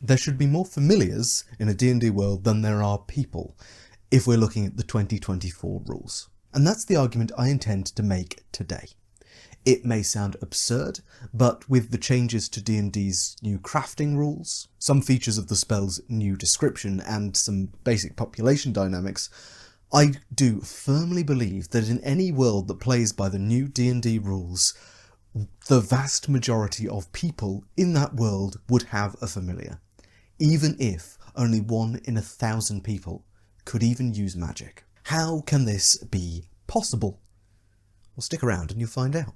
There should be more familiars in a D&D world than there are people, if we're looking at the 2024 rules. And that's the argument I intend to make today. It may sound absurd, but with the changes to D&D's new crafting rules, some features of the spell's new description, and some basic population dynamics, I do firmly believe that in any world that plays by the new D&D rules, the vast majority of people in that world would have a familiar, even if only 1 in 1,000 people could even use magic. How can this be possible? Well, stick around and you'll find out.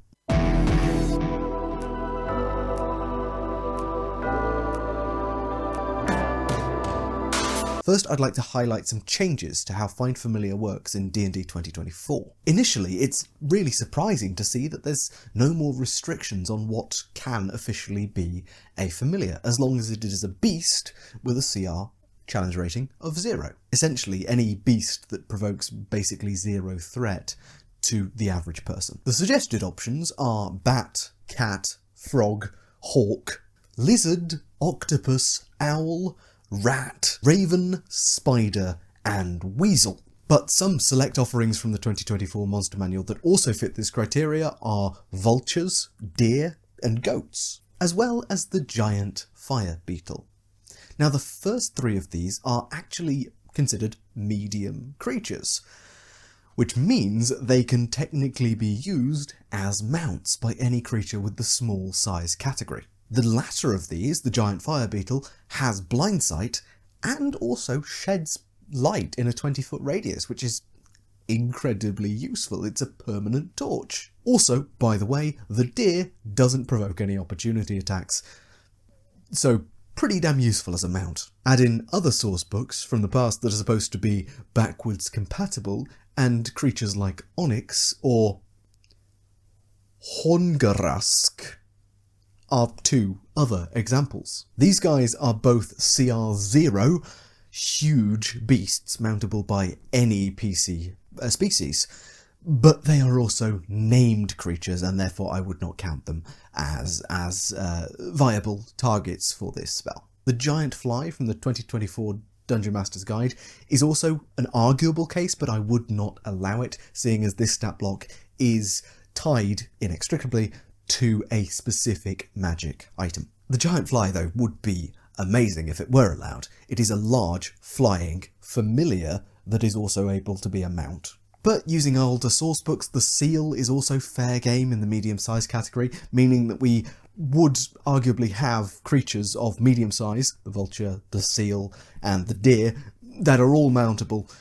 First, I'd like to highlight some changes to how Find Familiar works in D&D 2024. Initially, it's really surprising to see that there's no more restrictions on what can officially be a familiar, as long as it is a beast with a CR challenge rating of 0. Essentially, any beast that provokes basically 0 threat to the average person. The suggested options are bat, cat, frog, hawk, lizard, octopus, owl, rat, raven, spider, and weasel. But some select offerings from the 2024 Monster Manual that also fit this criteria are vultures, deer, and goats, as well as the giant fire beetle. Now, the first 3 of these are actually considered medium creatures, which means they can technically be used as mounts by any creature with the small size category. The latter of these, the giant fire beetle, has blind sight and also sheds light in a 20-foot radius, which is incredibly useful. It's a permanent torch. Also, by the way, the deer doesn't provoke any opportunity attacks, so pretty damn useful as a mount. Add in other source books from the past that are supposed to be backwards compatible, and creatures like Onyx or Hongarask are 2 other examples. These guys are both CR0, huge beasts mountable by any PC species, but they are also named creatures, and therefore I would not count them as viable targets for this spell. The giant fly from the 2024 Dungeon Master's Guide is also an arguable case, but I would not allow it, seeing as this stat block is tied inextricably to a specific magic item. The giant fly, though, would be amazing if it were allowed. It is a large, flying familiar that is also able to be a mount. But using older source books, the seal is also fair game in the medium size category, meaning that we would arguably have creatures of medium size, the vulture, the seal, and the deer, that are all mountable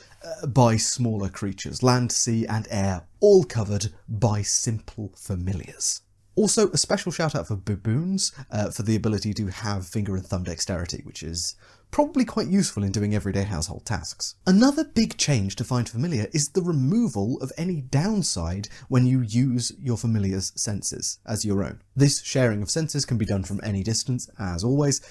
by smaller creatures, land, sea, and air, all covered by simple familiars. Also, a special shout out for baboons for the ability to have finger and thumb dexterity, which is probably quite useful in doing everyday household tasks. Another big change to Find Familiar is the removal of any downside when you use your familiar's senses as your own. This sharing of senses can be done from any distance, as always,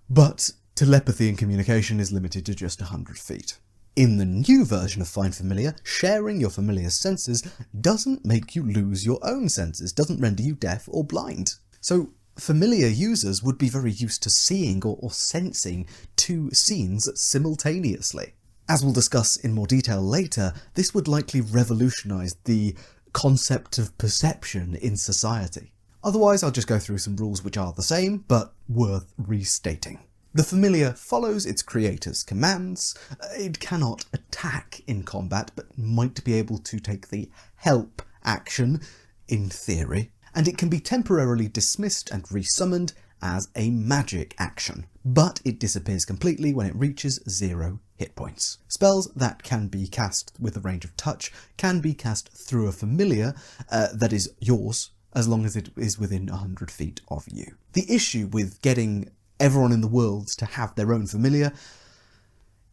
but telepathy and communication is limited to just 100 feet. In the new version of Find Familiar, sharing your familiar's senses doesn't make you lose your own senses, doesn't render you deaf or blind. So familiar users would be very used to seeing or sensing 2 scenes simultaneously. As we'll discuss in more detail later, this would likely revolutionise the concept of perception in society. Otherwise, I'll just go through some rules which are the same, but worth restating. The familiar follows its creator's commands. It cannot attack in combat, but might be able to take the help action, in theory, and it can be temporarily dismissed and resummoned as a magic action, but it disappears completely when it reaches 0 hit points. Spells that can be cast with a range of touch can be cast through a familiar that is yours, as long as it is within 100 feet of you. The issue with getting everyone in the world to have their own familiar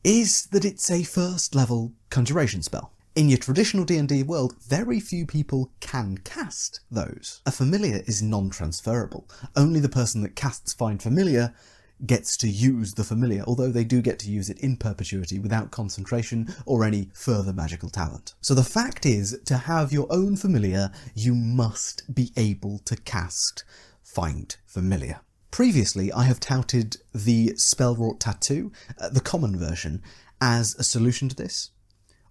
is that it's a first level conjuration spell. In your traditional D&D world, very few people can cast those. A familiar is non-transferable. Only the person that casts Find Familiar gets to use the familiar, although they do get to use it in perpetuity without concentration or any further magical talent. So the fact is, to have your own familiar, you must be able to cast Find Familiar. Previously, I have touted the spell-wrought tattoo, the common version, as a solution to this.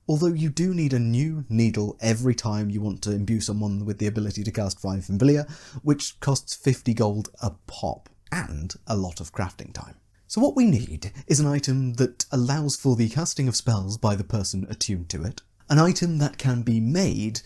Although you do need a new needle every time you want to imbue someone with the ability to cast 5 Familiar, which costs 50 gold a pop, and a lot of crafting time. So what we need is an item that allows for the casting of spells by the person attuned to it, an item that can be made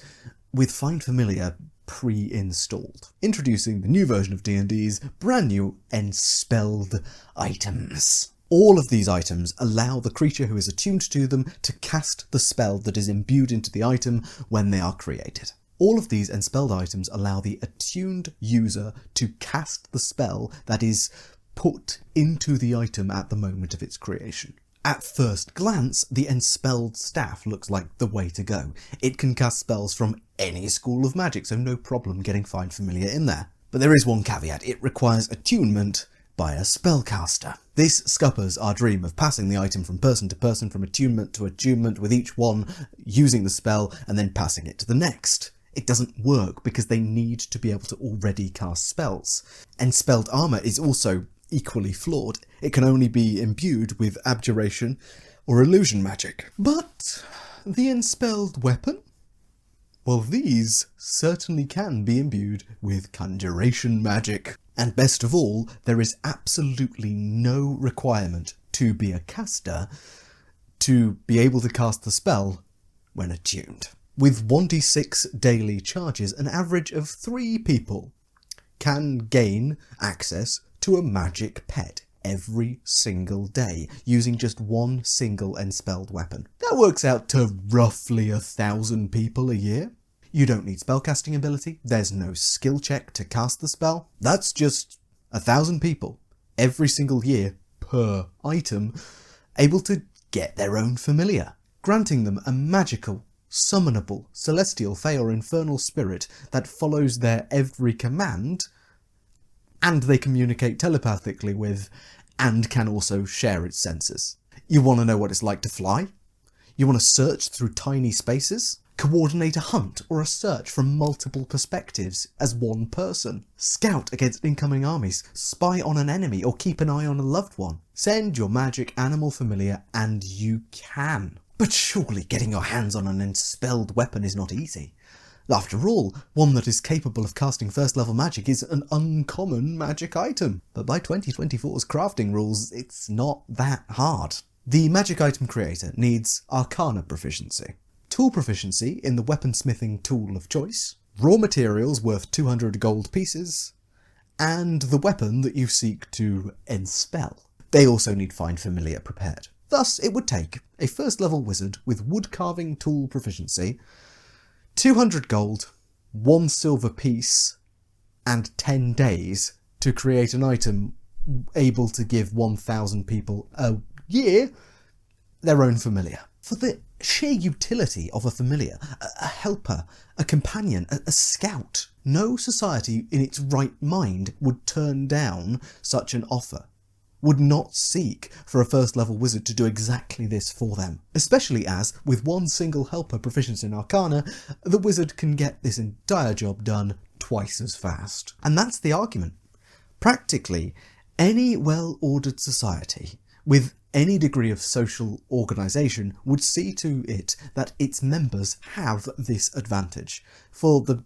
with Find Familiar pre-installed, introducing the new version of D&D's brand new Enspelled items. All of these items allow the creature who is attuned to them to cast the spell that is imbued into the item when they are created. All of these Enspelled items allow the attuned user to cast the spell that is put into the item at the moment of its creation. At first glance, the Enspelled staff looks like the way to go. It can cast spells from any school of magic, so no problem getting Find Familiar in there. But there is one caveat: it requires attunement by a spellcaster. This scuppers our dream of passing the item from person to person, from attunement to attunement, with each one using the spell and then passing it to the next. It doesn't work because they need to be able to already cast spells. Enspelled armour is also equally flawed. It can only be imbued with abjuration or illusion magic. But the Enspelled weapon? Well, these certainly can be imbued with conjuration magic. And best of all, there is absolutely no requirement to be a caster to be able to cast the spell when attuned. With 1d6 daily charges, an average of 3 people can gain access to a magic pet every single day, using just one single Enspelled weapon. That works out to roughly 1,000 people a year. You don't need spellcasting ability, there's no skill check to cast the spell. That's just 1,000 people every single year per item able to get their own familiar, granting them a magical, summonable, celestial, fey or infernal spirit that follows their every command, and they communicate telepathically with, and can also share its senses. You want to know what it's like to fly? You want to search through tiny spaces? Coordinate a hunt or a search from multiple perspectives as one person? Scout against incoming armies, spy on an enemy, or keep an eye on a loved one? Send your magic animal familiar and you can. But surely getting your hands on an Enspelled weapon is not easy. After all, one that is capable of casting first level magic is an uncommon magic item. But by 2024's crafting rules, it's not that hard. The magic item creator needs Arcana proficiency, tool proficiency in the weaponsmithing tool of choice, raw materials worth 200 gold pieces, and the weapon that you seek to enspell. They also need Find Familiar prepared. Thus, it would take a first level wizard with wood carving tool proficiency 200 gold, 1 silver piece, and 10 days to create an item able to give 1,000 people a year their own familiar. For the sheer utility of a familiar, a helper, a companion, a scout, no society in its right mind would turn down such an offer, would not seek for a first level wizard to do exactly this for them. Especially as, with one single helper proficiency in Arcana, the wizard can get this entire job done twice as fast. And that's the argument. Practically, any well-ordered society with any degree of social organisation would see to it that its members have this advantage for the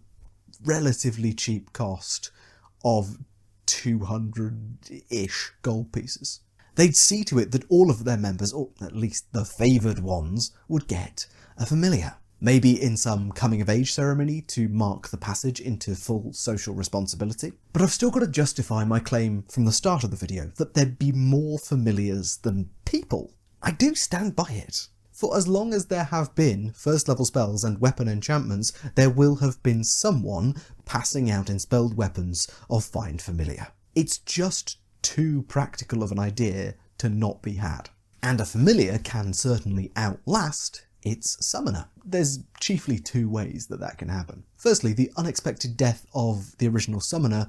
relatively cheap cost of 200-ish gold pieces. They'd see to it that all of their members, or at least the favoured ones, would get a familiar. Maybe in some coming-of-age ceremony to mark the passage into full social responsibility. But I've still got to justify my claim from the start of the video that there'd be more familiars than people. I do stand by it. For as long as there have been first level spells and weapon enchantments, there will have been someone passing out enspelled weapons of Find Familiar. It's just too practical of an idea to not be had. And a familiar can certainly outlast its summoner. There's chiefly 2 ways that can happen. Firstly, the unexpected death of the original summoner,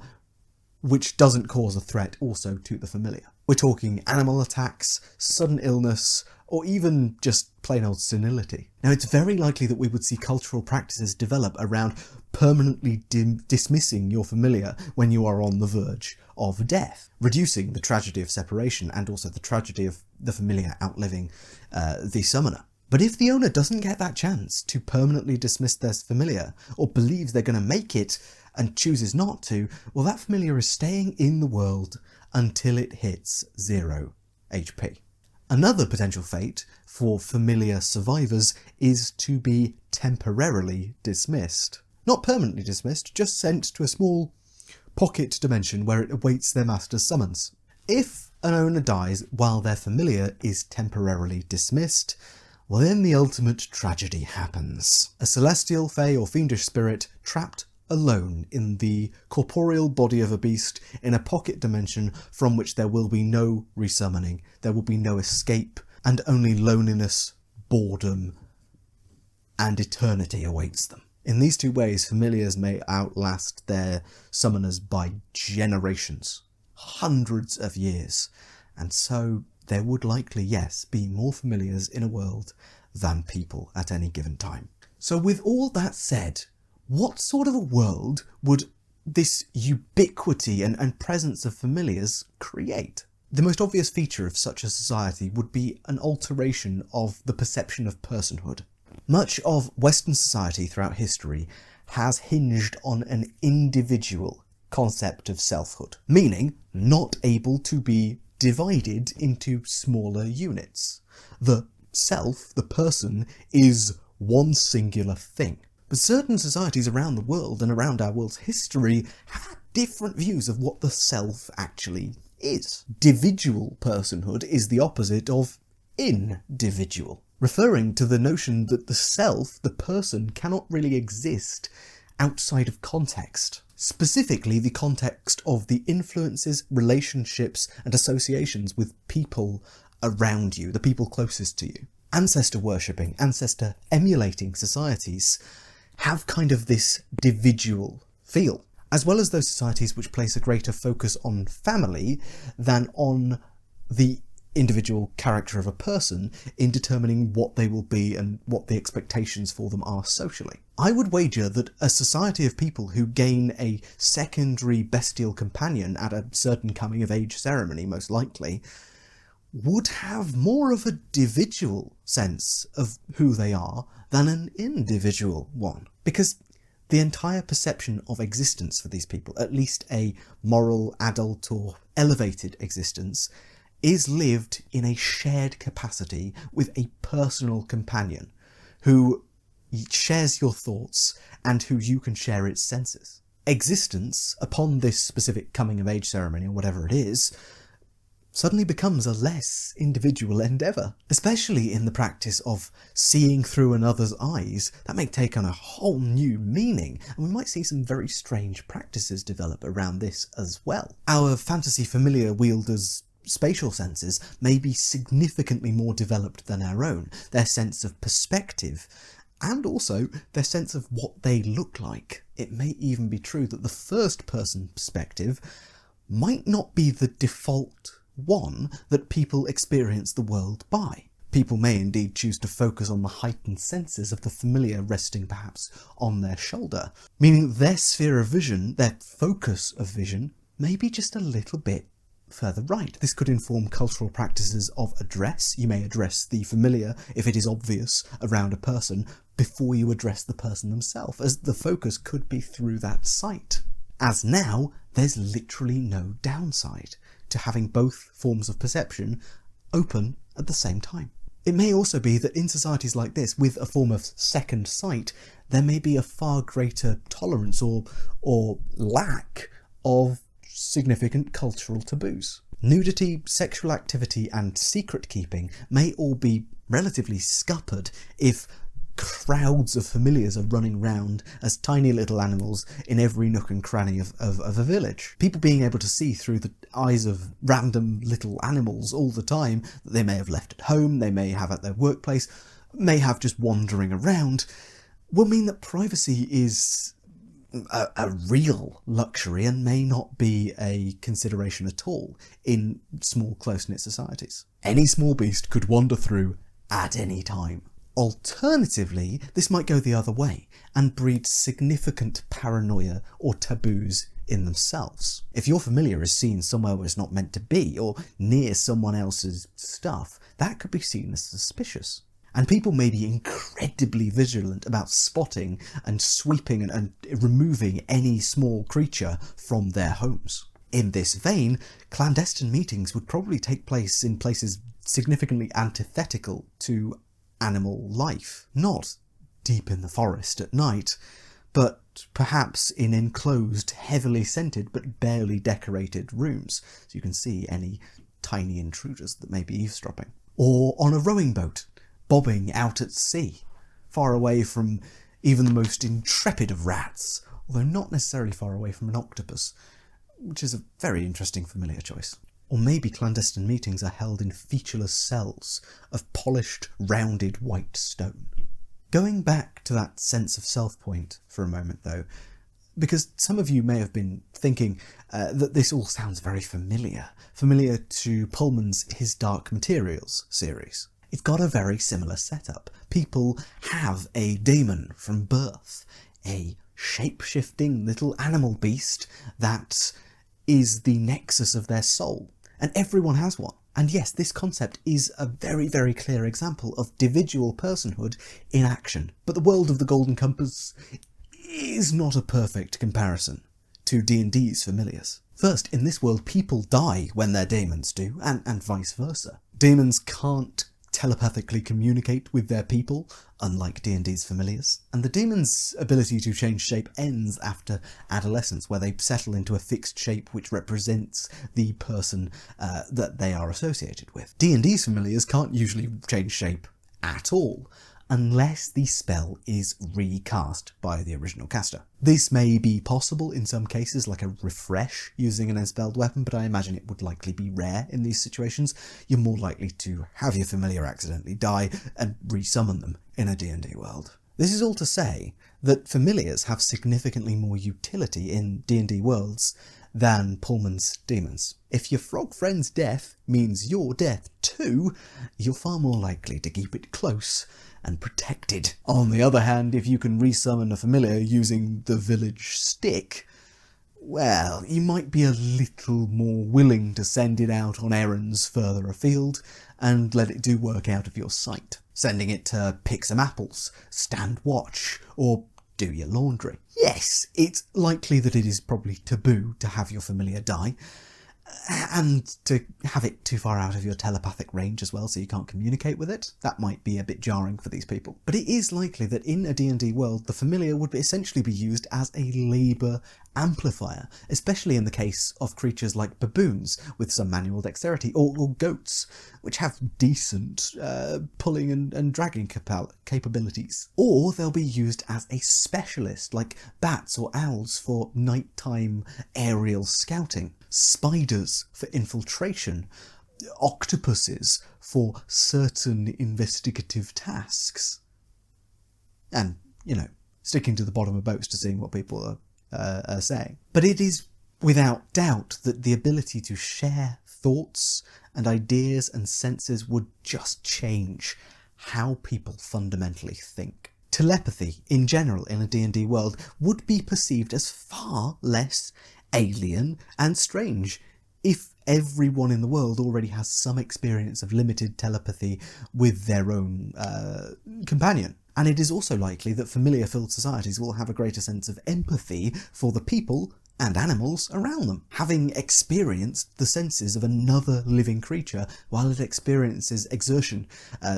which doesn't cause a threat also to the familiar. We're talking animal attacks, sudden illness, or even just plain old senility. Now, it's very likely that we would see cultural practices develop around permanently dismissing your familiar when you are on the verge of death, reducing the tragedy of separation and also the tragedy of the familiar outliving the summoner. But if the owner doesn't get that chance to permanently dismiss their familiar, or believes they're going to make it and chooses not to, well, that familiar is staying in the world until it hits 0 HP. Another potential fate for familiar survivors is to be temporarily dismissed. Not permanently dismissed, just sent to a small pocket dimension where it awaits their master's summons. If an owner dies while their familiar is temporarily dismissed, well, then the ultimate tragedy happens. A celestial, fey, or fiendish spirit trapped alone in the corporeal body of a beast in a pocket dimension from which there will be no resummoning, there will be no escape, and only loneliness, boredom, and eternity awaits them. In these two ways, familiars may outlast their summoners by generations, hundreds of years, and so there would likely, yes, be more familiars in a world than people at any given time. So with all that said, what sort of a world would this ubiquity and presence of familiars create? The most obvious feature of such a society would be an alteration of the perception of personhood. Much of Western society throughout history has hinged on an individual concept of selfhood, meaning not able to be divided into smaller units. The self, the person, is one singular thing. But certain societies around the world and around our world's history have had different views of what the self actually is. Dividual personhood is the opposite of individual, referring to the notion that the self, the person, cannot really exist outside of context. Specifically, the context of the influences, relationships, and associations with people around you, the people closest to you. Ancestor worshipping, ancestor emulating societies have kind of this dividual feel, as well as those societies which place a greater focus on family than on the individual character of a person in determining what they will be and what the expectations for them are socially. I would wager that a society of people who gain a secondary bestial companion at a certain coming-of-age ceremony, most likely, would have more of a individual sense of who they are than an individual one. Because the entire perception of existence for these people, at least a moral, adult, or elevated existence, is lived in a shared capacity with a personal companion who shares your thoughts and who you can share its senses. Existence, upon this specific coming-of-age ceremony, or whatever it is, suddenly becomes a less individual endeavour, especially in the practice of seeing through another's eyes. That may take on a whole new meaning, and we might see some very strange practices develop around this as well. Our fantasy familiar wielders' spatial senses may be significantly more developed than our own, their sense of perspective, and also their sense of what they look like. It may even be true that the first-person perspective might not be the default one that people experience the world by. People may indeed choose to focus on the heightened senses of the familiar resting perhaps on their shoulder, meaning their sphere of vision, their focus of vision, may be just a little bit further right. This could inform cultural practices of address. You may address the familiar, if it is obvious, around a person before you address the person themselves, as the focus could be through that sight. As now, there's literally no downside to having both forms of perception open at the same time. It may also be that in societies like this, with a form of second sight, there may be a far greater tolerance or lack of significant cultural taboos. Nudity, sexual activity, and secret keeping may all be relatively scuppered if crowds of familiars are running round as tiny little animals in every nook and cranny of a village. People being able to see through the eyes of random little animals all the time that they may have left at home, they may have at their workplace, may have just wandering around, will mean that privacy is a real luxury and may not be a consideration at all in small close-knit societies. Any small beast could wander through at any time. Alternatively, this might go the other way and breed significant paranoia or taboos in themselves. If your familiar is seen somewhere where it's not meant to be, or near someone else's stuff, that could be seen as suspicious. And people may be incredibly vigilant about spotting and sweeping and removing any small creature from their homes. In this vein, clandestine meetings would probably take place in places significantly antithetical to animal life. Not deep in the forest at night, but perhaps in enclosed, heavily scented but barely decorated rooms, so you can see any tiny intruders that may be eavesdropping. Or on a rowing boat, bobbing out at sea, far away from even the most intrepid of rats, although not necessarily far away from an octopus, which is a very interesting familiar choice. Or maybe clandestine meetings are held in featureless cells of polished, rounded white stone. Going back to that sense of self point for a moment though, because some of you may have been thinking that this all sounds very familiar to Pullman's His Dark Materials series. It's got a very similar setup. People have a daemon from birth, a shape-shifting little animal beast that is the nexus of their soul, and everyone has one. And yes, this concept is a very, very clear example of individual personhood in action. But the world of the Golden Compass is not a perfect comparison to D&D's familiars. First, in this world, people die when their daemons do, and vice versa. Daemons can't telepathically communicate with their people, unlike D&D's familiars. And the daemon's ability to change shape ends after adolescence, where they settle into a fixed shape which represents the person that they are associated with. D&D's familiars can't usually change shape at all, unless the spell is recast by the original caster. This may be possible in some cases, like a refresh using an enspelled weapon, but I imagine it would likely be rare in these situations. You're more likely to have your familiar accidentally die and resummon them in a D&D world. This is all to say that familiars have significantly more utility in D&D worlds than Pullman's demons. If your frog friend's death means your death too, you're far more likely to keep it close and protected. On the other hand, if you can resummon a familiar using the village stick, well, you might be a little more willing to send it out on errands further afield and let it do work out of your sight. Sending it to pick some apples, stand watch, or do your laundry. Yes, it's likely that it is probably taboo to have your familiar die, and to have it too far out of your telepathic range as well, so you can't communicate with it. That might be a bit jarring for these people. But it is likely that in a D&D world, the familiar would essentially be used as a labour amplifier, especially in the case of creatures like baboons with some manual dexterity, or goats, which have decent pulling and dragging capabilities. Or they'll be used as a specialist, like bats or owls for nighttime aerial scouting, spiders for infiltration, octopuses for certain investigative tasks. And, sticking to the bottom of boats to seeing what people are saying. But it is without doubt that the ability to share thoughts and ideas and senses would just change how people fundamentally think. Telepathy, in general, in a D&D world, would be perceived as far less alien and strange if everyone in the world already has some experience of limited telepathy with their own companion. And it is also likely that familiar-filled societies will have a greater sense of empathy for the people and animals around them, having experienced the senses of another living creature while it experiences exertion,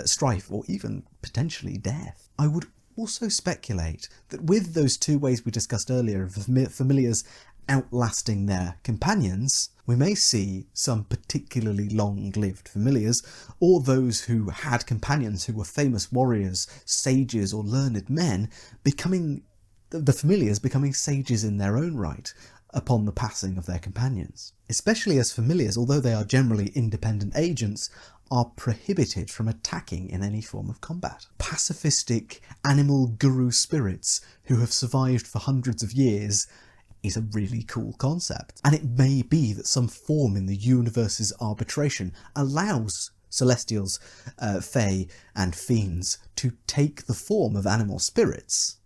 strife, or even potentially death. I would also speculate that with those two ways we discussed earlier of familiars outlasting their companions, we may see some particularly long-lived familiars, or those who had companions who were famous warriors, sages, or learned men, the familiars becoming sages in their own right upon the passing of their companions. Especially as familiars, although they are generally independent agents, are prohibited from attacking in any form of combat. Pacifistic animal guru spirits who have survived for hundreds of years is a really cool concept. And it may be that some form in the universe's arbitration allows celestials, fae, and fiends to take the form of animal spirits,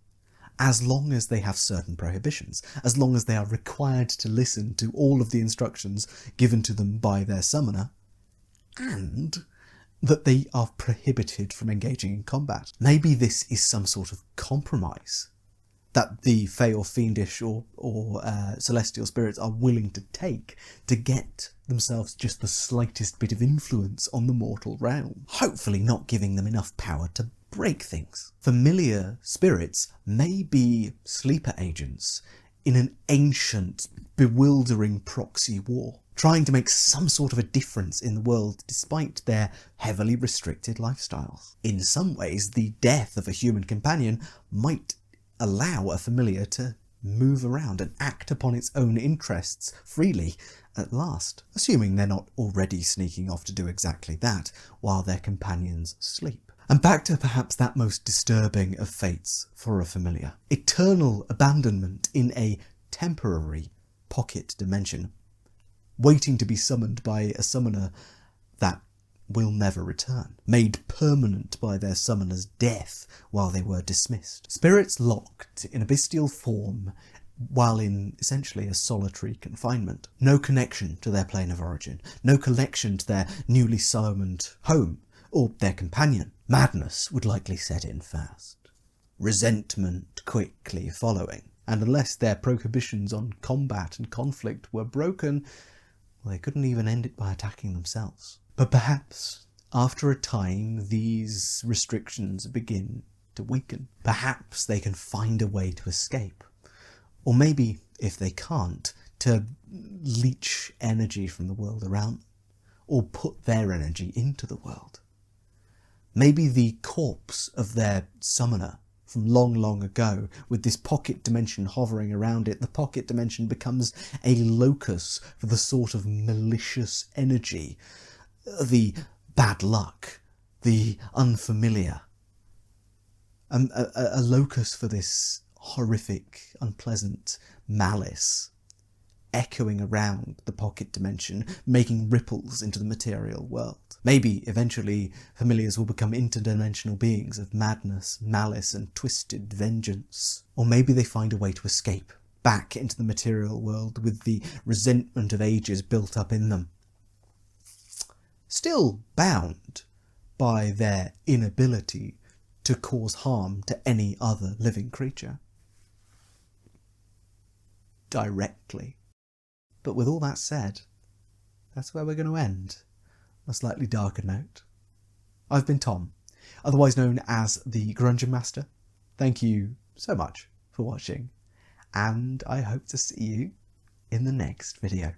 as long as they have certain prohibitions, as long as they are required to listen to all of the instructions given to them by their summoner, and that they are prohibited from engaging in combat. Maybe this is some sort of compromise that the fae or fiendish or celestial spirits are willing to take to get themselves just the slightest bit of influence on the mortal realm, hopefully not giving them enough power to break things. Familiar spirits may be sleeper agents in an ancient, bewildering proxy war, trying to make some sort of a difference in the world despite their heavily restricted lifestyles. In some ways, the death of a human companion might allow a familiar to move around and act upon its own interests freely at last, assuming they're not already sneaking off to do exactly that while their companions sleep. And back to perhaps that most disturbing of fates for a familiar: eternal abandonment in a temporary pocket dimension, waiting to be summoned by a summoner that will never return, made permanent by their summoner's death while they were dismissed. Spirits locked in a bestial form while in essentially a solitary confinement. No connection to their plane of origin, no connection to their newly summoned home or their companion. Madness would likely set in fast, resentment quickly following, and unless their prohibitions on combat and conflict were broken, well, they couldn't even end it by attacking themselves. But perhaps, after a time, these restrictions begin to weaken. Perhaps they can find a way to escape. Or maybe, if they can't, to leech energy from the world around them, or put their energy into the world. Maybe the corpse of their summoner from long, long ago, with this pocket dimension hovering around it, the pocket dimension becomes a locus for the sort of malicious energy, the bad luck, the unfamiliar, a locus for this horrific, unpleasant malice echoing around the pocket dimension, making ripples into the material world. Maybe eventually familiars will become interdimensional beings of madness, malice, and twisted vengeance. Or maybe they find a way to escape back into the material world with the resentment of ages built up in them, still bound by their inability to cause harm to any other living creature directly. But with all that said, that's where we're going to end. A slightly darker note. I've been Tom, otherwise known as the Grungeonmaster. Thank you so much for watching, and I hope to see you in the next video.